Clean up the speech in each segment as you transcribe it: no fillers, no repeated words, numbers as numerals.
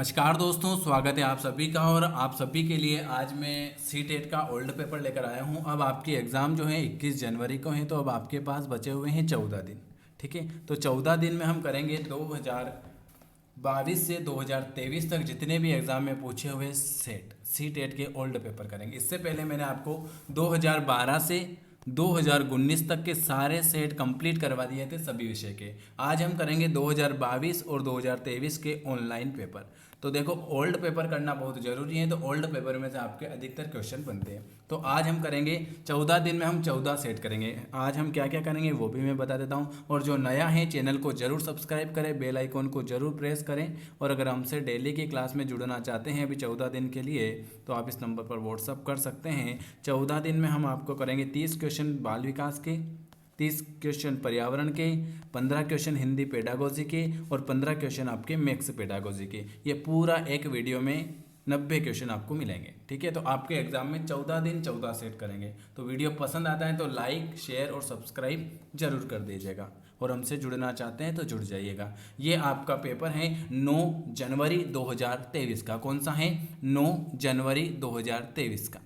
नमस्कार दोस्तों, स्वागत है आप सभी का। और आप सभी के लिए आज मैं सी-टेट का ओल्ड पेपर लेकर आया हूं। अब आपकी एग्ज़ाम जो है 21 जनवरी को है, तो अब आपके पास बचे हुए हैं 14 दिन। ठीक है, तो 14 दिन में हम करेंगे 2022 से 2023 तक जितने भी एग्ज़ाम में पूछे हुए सी-टेट के ओल्ड पेपर करेंगे। इससे पहले मैंने आपको 2012 से 2019 तक के सारे सेट कंप्लीट करवा दिए थे सभी विषय के। आज हम करेंगे 2022 और 2023 के ऑनलाइन पेपर। तो देखो, ओल्ड पेपर करना बहुत ज़रूरी है, तो ओल्ड पेपर में से आपके अधिकतर क्वेश्चन बनते हैं। तो आज हम करेंगे 14 दिन में हम 14 सेट करेंगे। आज हम क्या क्या करेंगे वो भी मैं बता देता हूँ। और जो नया है चैनल को ज़रूर सब्सक्राइब करें, बेल आइकॉन को ज़रूर प्रेस करें। और अगर हमसे डेली की क्लास में जुड़ना चाहते हैं अभी 14 दिन के लिए, तो आप इस नंबर पर व्हाट्सअप कर सकते हैं। 14 दिन में हम आपको करेंगे 30 क्वेश्चन बाल विकास के, 30 क्वेश्चन पर्यावरण के, 15 क्वेश्चन हिंदी पेडागोजी के और 15 क्वेश्चन आपके मैथ्स पेडागोजी के। ये पूरा एक वीडियो में 90 क्वेश्चन आपको मिलेंगे। ठीक है, तो आपके एग्जाम में 14 दिन 14 सेट करेंगे। तो वीडियो पसंद आता है तो लाइक, शेयर और सब्सक्राइब जरूर कर दीजिएगा। और हमसे जुड़ना चाहते हैं तो जुड़ जाइएगा। ये आपका पेपर है 9 जनवरी 2023 का। कौन सा है? 9 जनवरी 2023 का।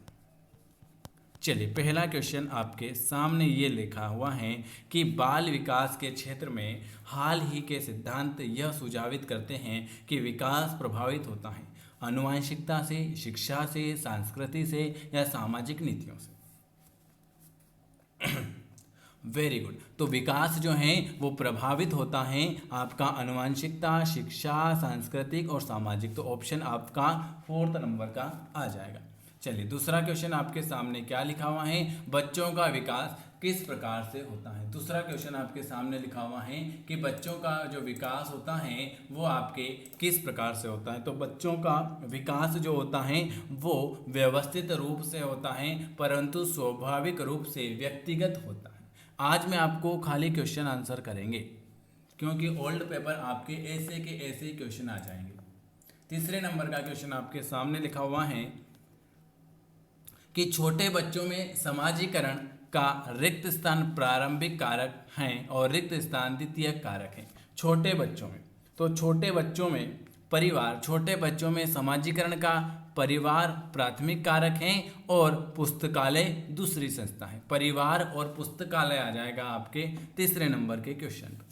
चलिए, पहला क्वेश्चन आपके सामने ये लिखा हुआ है कि बाल विकास के क्षेत्र में हाल ही के सिद्धांत यह सुझावित करते हैं कि विकास प्रभावित होता है आनुवंशिकता से, शिक्षा से, संस्कृति से या सामाजिक नीतियों से। Very good. तो विकास जो है वो प्रभावित होता है आपका आनुवंशिकता, शिक्षा, सांस्कृतिक और सामाजिक। तो ऑप्शन आपका 4th नंबर का आ जाएगा। चलिए, दूसरा क्वेश्चन आपके सामने क्या लिखा हुआ है? बच्चों का विकास किस प्रकार से होता है। दूसरा क्वेश्चन आपके सामने लिखा हुआ है कि बच्चों का जो विकास होता है वो आपके किस प्रकार से होता है। तो बच्चों का विकास जो होता है वो व्यवस्थित रूप से होता है, परंतु स्वाभाविक रूप से व्यक्तिगत होता है। आज मैं आपको खाली क्वेश्चन आंसर करेंगे, क्योंकि ओल्ड पेपर आपके ऐसे के ऐसे क्वेश्चन आ जाएंगे। तीसरे नंबर का क्वेश्चन आपके सामने लिखा हुआ है कि छोटे बच्चों में समाजीकरण का रिक्त स्थान प्रारंभिक कारक हैं और रिक्त स्थान द्वितीयक कारक हैं। छोटे बच्चों में, तो छोटे बच्चों में परिवार, छोटे बच्चों में समाजीकरण का परिवार प्राथमिक कारक हैं और पुस्तकालय दूसरी संस्था है। परिवार और पुस्तकालय आ जाएगा आपके तीसरे नंबर के क्वेश्चन पर।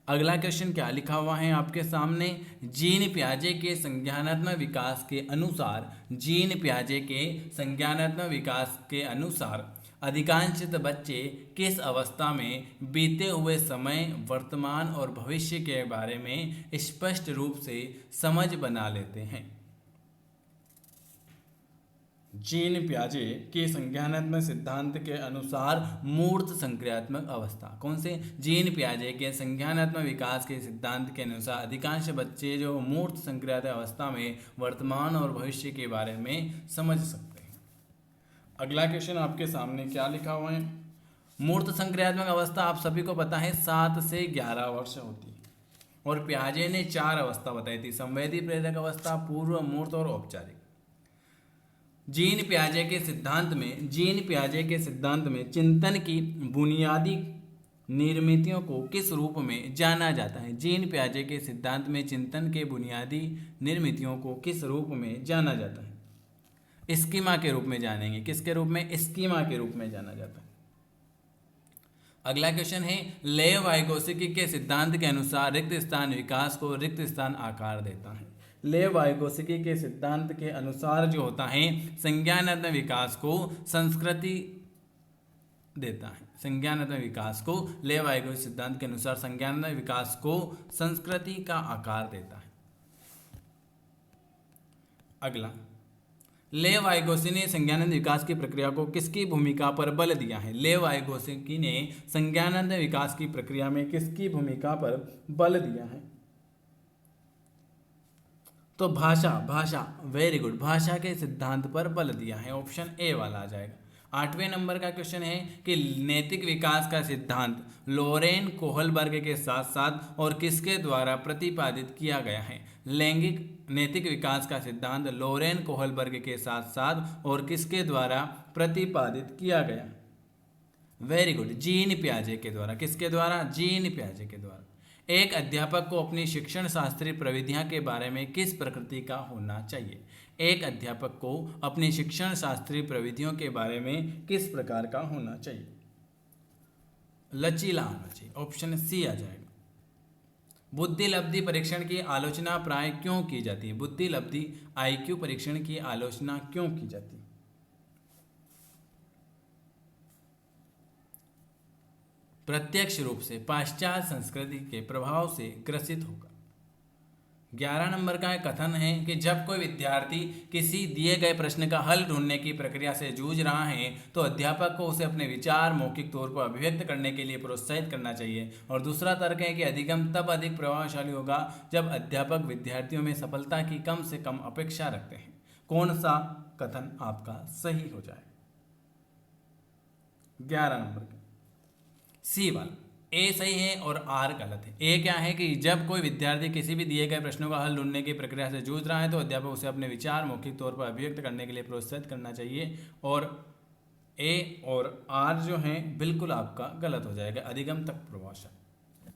अगला क्वेश्चन क्या लिखा हुआ है आपके सामने? जीन पियाजे के संज्ञानात्मक विकास के अनुसार, जीन पियाजे के संज्ञानात्मक विकास के अनुसार अधिकांशतः बच्चे किस अवस्था में बीते हुए समय, वर्तमान और भविष्य के बारे में स्पष्ट रूप से समझ बना लेते हैं। जीन पियाजे के संज्ञानात्मक सिद्धांत के अनुसार मूर्त संक्रियात्मक अवस्था। कौन से? जीन पियाजे के संज्ञानात्मक विकास के सिद्धांत के अनुसार अधिकांश बच्चे जो मूर्त संक्रियात्मक अवस्था में वर्तमान और भविष्य के बारे में समझ सकते हैं। अगला क्वेश्चन आपके सामने क्या लिखा हुआ है? मूर्त संक्रियात्मक अवस्था आप सभी को पता है 7 से 11 वर्ष होती है। और पियाजे ने 4 अवस्था बताई थी: संवेदी, प्रेरक अवस्था, पूर्व मूर्त और औपचारिक। जीन पियाजे के सिद्धांत में चिंतन की बुनियादी निर्मितियों को किस रूप में जाना जाता है? जीन पियाजे के सिद्धांत में चिंतन के बुनियादी निर्मितियों को किस रूप में जाना जाता है? स्कीमा के रूप में जानेंगे। किसके रूप में? स्कीमा के रूप में जाना जाता है। अगला क्वेश्चन है, लेव वाइगोत्स्की के सिद्धांत के अनुसार रिक्त स्थान विकास को रिक्त स्थान आकार देता है। लेव वाइगोत्स्की के सिद्धांत के अनुसार जो होता है संज्ञानात्मक विकास को संस्कृति देता है। संज्ञानात्मक विकास को, लेव वाइगोत्स्की सिद्धांत के अनुसार संज्ञानात्मक विकास को संस्कृति का आकार देता है। अगला, लेव वाइगोत्स्की ने संज्ञानात्मक विकास की प्रक्रिया को किसकी भूमिका पर बल दिया है? लेव वाइगोत्स्की ने संज्ञानात्मक विकास की प्रक्रिया में किसकी भूमिका पर बल दिया है? तो भाषा। Very good. भाषा के सिद्धांत पर बल दिया है। ऑप्शन ए वाला आ जाएगा। 8वें नंबर का क्वेश्चन है कि नैतिक विकास का सिद्धांत लोरेन कोहलबर्ग के साथ साथ और किसके द्वारा प्रतिपादित किया गया है? लैंगिक नैतिक विकास का सिद्धांत लोरेन कोहलबर्ग के साथ साथ और किसके द्वारा प्रतिपादित किया गया है? Very good. जीन पियाजे के द्वारा। किसके द्वारा? जीन पियाजे के द्वारा। एक अध्यापक को अपनी शिक्षण शास्त्रीय प्रविधियां के बारे में किस प्रकृति का होना चाहिए? एक अध्यापक को अपनी शिक्षण शास्त्रीय प्रविधियों के बारे में किस प्रकार का होना चाहिए? लचीला होना चाहिए। ऑप्शन सी आ जाएगा। बुद्धि लब्धि परीक्षण की आलोचना प्राय क्यों की जाती है? बुद्धि लब्धि आईक्यू परीक्षण की आलोचना क्यों की जाती है? प्रत्यक्ष रूप से पाश्चात्य संस्कृति के प्रभाव से ग्रसित होगा। 11 नंबर का एक कथन है कि जब कोई विद्यार्थी किसी दिए गए प्रश्न का हल ढूंढने की प्रक्रिया से जूझ रहा है तो अध्यापक को उसे अपने विचार मौखिक तौर पर अभिव्यक्त करने के लिए प्रोत्साहित करना चाहिए। और दूसरा तर्क है कि अधिगम तब अधिक प्रभावशाली होगा जब अध्यापक विद्यार्थियों में सफलता की कम से कम अपेक्षा रखते हैं। कौन सा कथन आपका सही हो जाएगा? 11 नंबर का सी वाला। ए सही है और आर गलत है। ए क्या है कि जब कोई विद्यार्थी किसी भी दिए गए प्रश्नों का हल ढूंढने की प्रक्रिया से जूझ रहा है तो अध्यापक उसे अपने विचार मौखिक तौर पर अभिव्यक्त करने के लिए प्रोत्साहित करना चाहिए। और ए और आर जो है बिल्कुल आपका गलत हो जाएगा, अधिगम तक प्रभावशाली।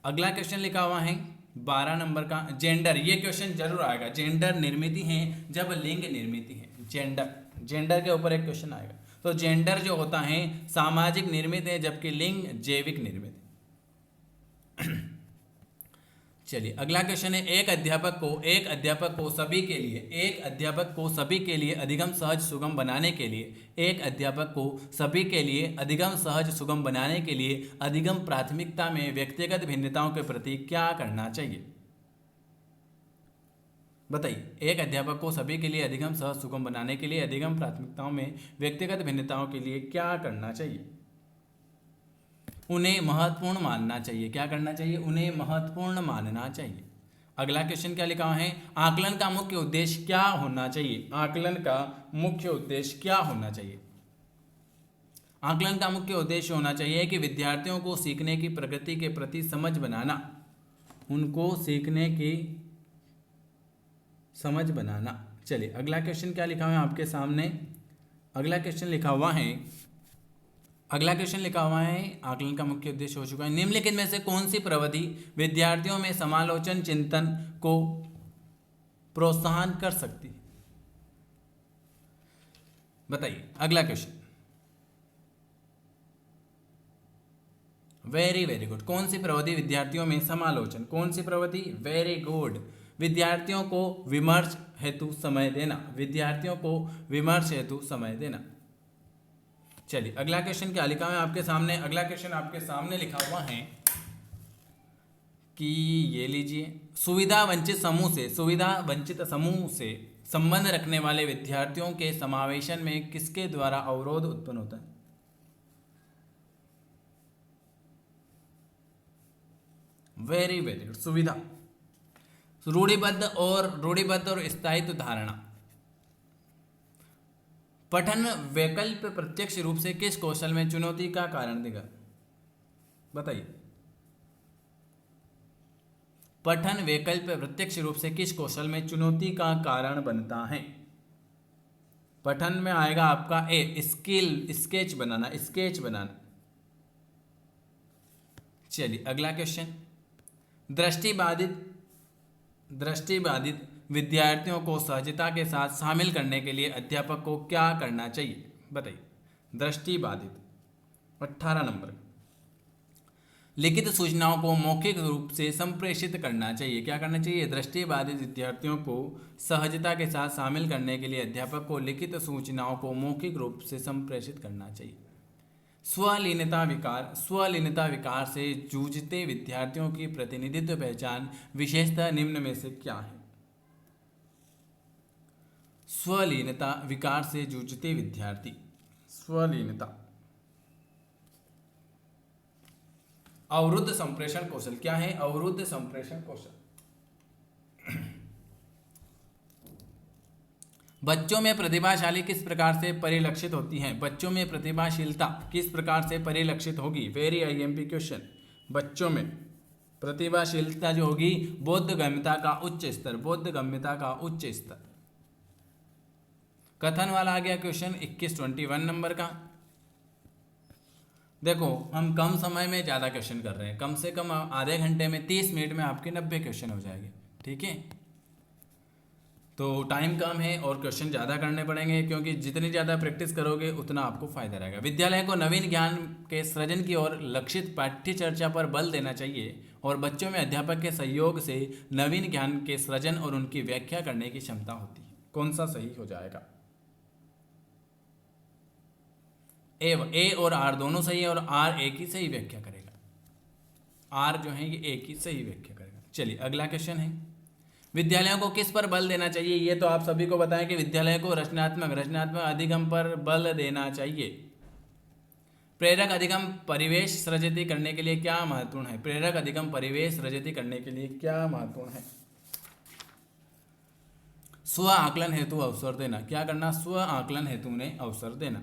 अगला क्वेश्चन लिखा हुआ है 12 नंबर का, जेंडर। ये क्वेश्चन जरूर आएगा। जेंडर निर्मित है जब लिंग निर्मित है। जेंडर के ऊपर एक क्वेश्चन आएगा। तो जेंडर जो होता है सामाजिक निर्मित है जबकि लिंग जैविक निर्मित है। चलिए अगला क्वेश्चन है, एक अध्यापक को सभी के लिए अधिगम सहज सुगम बनाने के लिए अधिगम प्राथमिकता में व्यक्तिगत भिन्नताओं के प्रति क्या करना चाहिए? बताइए। एक अध्यापक को सभी के लिए अधिगम सहज सुगम बनाने के लिए अधिगम प्राथमिकताओं में व्यक्तिगत भिन्नताओं के लिए क्या करना चाहिए? उन्हें महत्वपूर्ण मानना चाहिए। क्या करना चाहिए? उन्हें महत्वपूर्ण मानना चाहिए। अगला क्वेश्चन क्या लिखा है, आकलन का मुख्य उद्देश्य क्या होना चाहिए? आकलन का मुख्य उद्देश्य क्या होना चाहिए? आकलन का मुख्य उद्देश्य होना चाहिए कि विद्यार्थियों को सीखने की प्रकृति के प्रति समझ बनाना, उनको सीखने की समझ बनाना। चलिए अगला क्वेश्चन क्या लिखा हुआ है आपके सामने? अगला क्वेश्चन लिखा हुआ है आकलन का मुख्य उद्देश्य हो चुका है। निम्नलिखित में से कौन सी प्रविधि विद्यार्थियों में समालोचन चिंतन को प्रोत्साहन कर सकती है? बताइए। अगला क्वेश्चन, वेरी गुड। कौन सी प्रविधि विद्यार्थियों में समालोचन, कौन सी प्रविधि? Very good. विद्यार्थियों को विमर्श हेतु समय देना। चलिए अगला क्वेश्चन क्या लिखा है आपके सामने? अगला क्वेश्चन आपके सामने लिखा हुआ है कि ये लीजिए, सुविधा वंचित समूह से संबंध रखने वाले विद्यार्थियों के समावेशन में किसके द्वारा अवरोध उत्पन्न होता है? Very good. सुविधा। रूढ़िबद्ध और स्थायित्व धारणा। पठन वैकल्प प्रत्यक्ष रूप से किस कौशल में चुनौती का कारण देगा? बताइए। पठन वैकल्प प्रत्यक्ष रूप से किस कौशल में चुनौती का कारण बनता है? पठन में आएगा आपका ए स्केच बनाना। चलिए अगला क्वेश्चन, दृष्टिबाधित विद्यार्थियों को सहजता के साथ शामिल करने के लिए अध्यापक को क्या करना चाहिए? बताइए। दृष्टिबाधित 18 नंबर, लिखित सूचनाओं को मौखिक रूप से संप्रेषित करना चाहिए। क्या करना चाहिए? दृष्टिबाधित विद्यार्थियों को सहजता के साथ शामिल करने के लिए अध्यापक को लिखित सूचनाओं को मौखिक रूप से संप्रेषित करना चाहिए। स्वलीनता विकार से जूझते विद्यार्थियों की प्रतिनिधित्व पहचान विशेषतः निम्न में से क्या है? स्वलीनता विकार से जूझते विद्यार्थी। अवरुद्ध संप्रेषण कौशल। क्या है? अवरुद्ध संप्रेषण कौशल। बच्चों में प्रतिभाशाली किस प्रकार से परिलक्षित होती है? बच्चों में प्रतिभाशीलता किस प्रकार से परिलक्षित होगी? Very IMP question. बच्चों में प्रतिभाशीलता जो होगी बोधगम्यता का उच्च स्तर। कथन वाला आ गया क्वेश्चन 21 21 नंबर का। देखो हम कम समय में ज़्यादा क्वेश्चन कर रहे हैं, कम से कम आधे घंटे में 30 मिनट में आपके 90 क्वेश्चन हो जाएंगे। ठीक है, तो टाइम कम है और क्वेश्चन ज़्यादा करने पड़ेंगे, क्योंकि जितनी ज़्यादा प्रैक्टिस करोगे उतना आपको फायदा रहेगा। विद्यालय को नवीन ज्ञान के सृजन की ओर लक्षित पाठ्य चर्चा पर बल देना चाहिए और बच्चों में अध्यापक के सहयोग से नवीन ज्ञान के सृजन और उनकी व्याख्या करने की क्षमता होती है। कौन सा सही हो जाएगा? ए और आर दोनों सही है और आर ए की सही व्याख्या करेगा। आर जो है ये ए की सही व्याख्या करेगा। चलिए अगला क्वेश्चन है, विद्यालयों को किस पर बल देना चाहिए? ये तो आप सभी को बताएं कि विद्यालय को रचनात्मक अधिगम पर बल देना चाहिए। प्रेरक अधिगम परिवेश सृजित करने के लिए क्या महत्वपूर्ण है? प्रेरक अधिगम परिवेश सृजित करने के लिए क्या महत्वपूर्ण है? स्व आकलन हेतु अवसर देना। क्या करना? स्व आकलन हेतु उन्हें अवसर देना।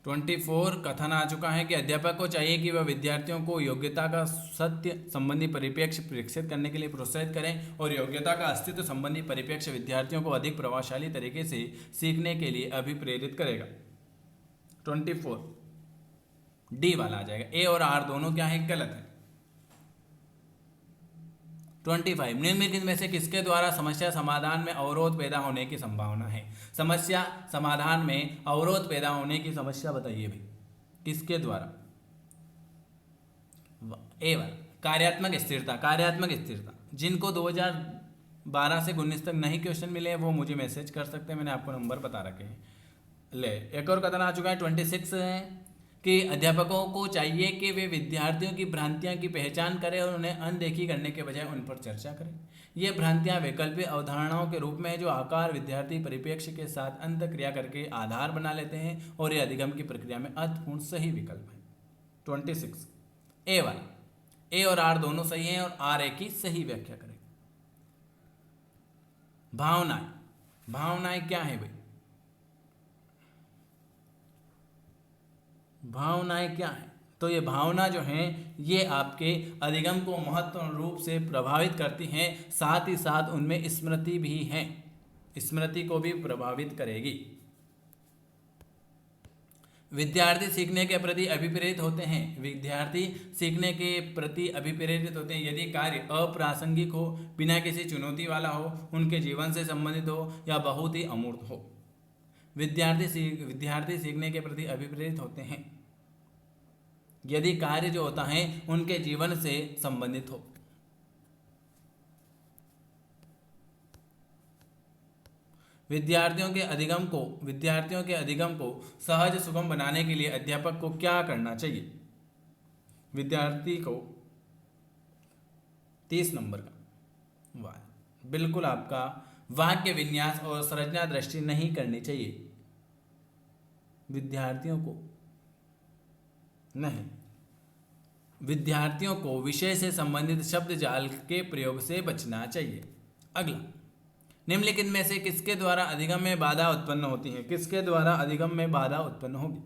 24 कथन आ चुका है कि अध्यापक को चाहिए कि वह विद्यार्थियों को योग्यता का सत्य संबंधी परिप्रेक्ष्य विकसित करने के लिए प्रोत्साहित करें और योग्यता का अस्तित्व संबंधी परिप्रेक्ष्य विद्यार्थियों को अधिक प्रभावशाली तरीके से सीखने के लिए अभिप्रेरित करेगा। 24 डी वाला आ जाएगा। ए और आर दोनों क्या है? गलत है। 25 निम्नलिखित में से किसके द्वारा समस्या समाधान में अवरोध पैदा होने की संभावना है? समस्या समाधान में अवरोध पैदा होने की समस्या बताइए भाई, किसके द्वारा? ए वाला कार्यात्मक स्थिरता। कार्यात्मक स्थिरता, जिनको 2012 से 19 तक नहीं क्वेश्चन मिले वो मुझे मैसेज कर सकते हैं, मैंने आपको नंबर बता रखे हैं। ले एक और कथन आ चुका है 26 है कि अध्यापकों को चाहिए कि वे विद्यार्थियों की भ्रांतियां की पहचान करें और उन्हें अनदेखी करने के बजाय उन पर चर्चा करें। ये भ्रांतियां वैकल्पिक अवधारणाओं के रूप में जो आकार विद्यार्थी परिप्रेक्ष्य के साथ अंत क्रिया करके आधार बना लेते हैं और ये अधिगम की प्रक्रिया में अर्थपूर्ण सही विकल्प है। 26 ए वाला। ए और आर दोनों सही हैं और आर ए की सही व्याख्या करें। भावनाएं। भावनाएं क्या है भाई? भावनाएं क्या है? तो ये भावना जो है ये आपके अधिगम को महत्वपूर्ण रूप से प्रभावित करती हैं, साथ ही साथ उनमें स्मृति भी है, स्मृति को भी प्रभावित करेगी। विद्यार्थी सीखने के प्रति अभिप्रेरित होते हैं। विद्यार्थी सीखने के प्रति अभिप्रेरित होते हैं यदि कार्य अप्रासंगिक हो, बिना किसी चुनौती वाला हो, उनके जीवन से संबंधित हो या बहुत ही अमूर्त हो। विद्यार्थी सीखने के प्रति अभिप्रेरित होते हैं यदि कार्य जो होता है उनके जीवन से संबंधित हो। विद्यार्थियों के अधिगम को सहज सुगम बनाने के लिए अध्यापक को क्या करना चाहिए? विद्यार्थी को 30 नंबर का वाक्य, बिल्कुल आपका वाक्य विन्यास और संरचना दृष्टि नहीं करनी चाहिए। विद्यार्थियों को विषय से संबंधित शब्द जाल के प्रयोग से बचना चाहिए। अगला, निम्नलिखित में से किसके द्वारा अधिगम में बाधा उत्पन्न होती है? किसके द्वारा अधिगम में बाधा उत्पन्न होगी?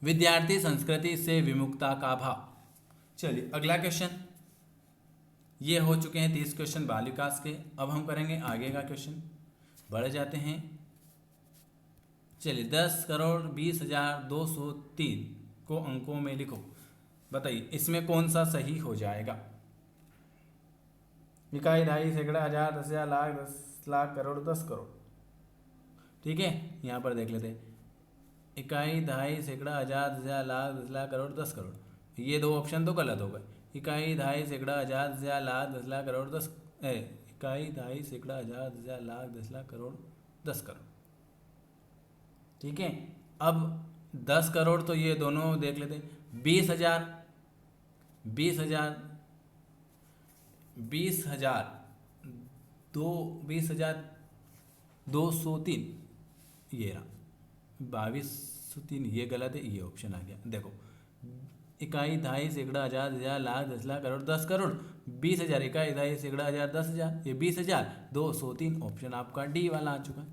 विद्यार्थी संस्कृति से विमुखता का भाव। चलिए अगला क्वेश्चन, ये हो चुके हैं 30 क्वेश्चन बाल विकास के। अब हम करेंगे आगे का क्वेश्चन, बढ़ जाते हैं। चलिए 10,20,203 को अंकों में लिखो। बताइए इसमें कौन सा सही हो जाएगा? इकाई, दहाई, सैकड़ा, हजार, 10,000, लाख, 10 लाख, करोड़, 10 करोड़। ठीक है, यहाँ पर देख लेते हैं। इकाई, दहाई, सैकड़ा, हजार, 10,000, लाख, 10 लाख, करोड़, 10 करोड़। ये दो ऑप्शन तो गलत हो गए। इकाई, दहाई, सैकड़ा, हजार, 10,000, लाख, 10 लाख, करोड़, 10 इकाई, दहाई, सैकड़ा, हजार, 10,000, लाख, 10 लाख, करोड़, 10 करोड़। ठीक है, अब 10 करोड़ तो ये दोनों देख लेते हैं। 20,000 203 ये रहा। 2203 ये गलत है, ये ऑप्शन आ गया। देखो इकाई, दहाई, सैकड़ा, हजार, 10,000, लाख, 10 लाख, करोड़, 10 करोड़। 20,000 इकाई, दहाई, सैकड़ा, हजार, 10,000, ये 20,000 203 ऑप्शन आपका डी वाला आ चुका है।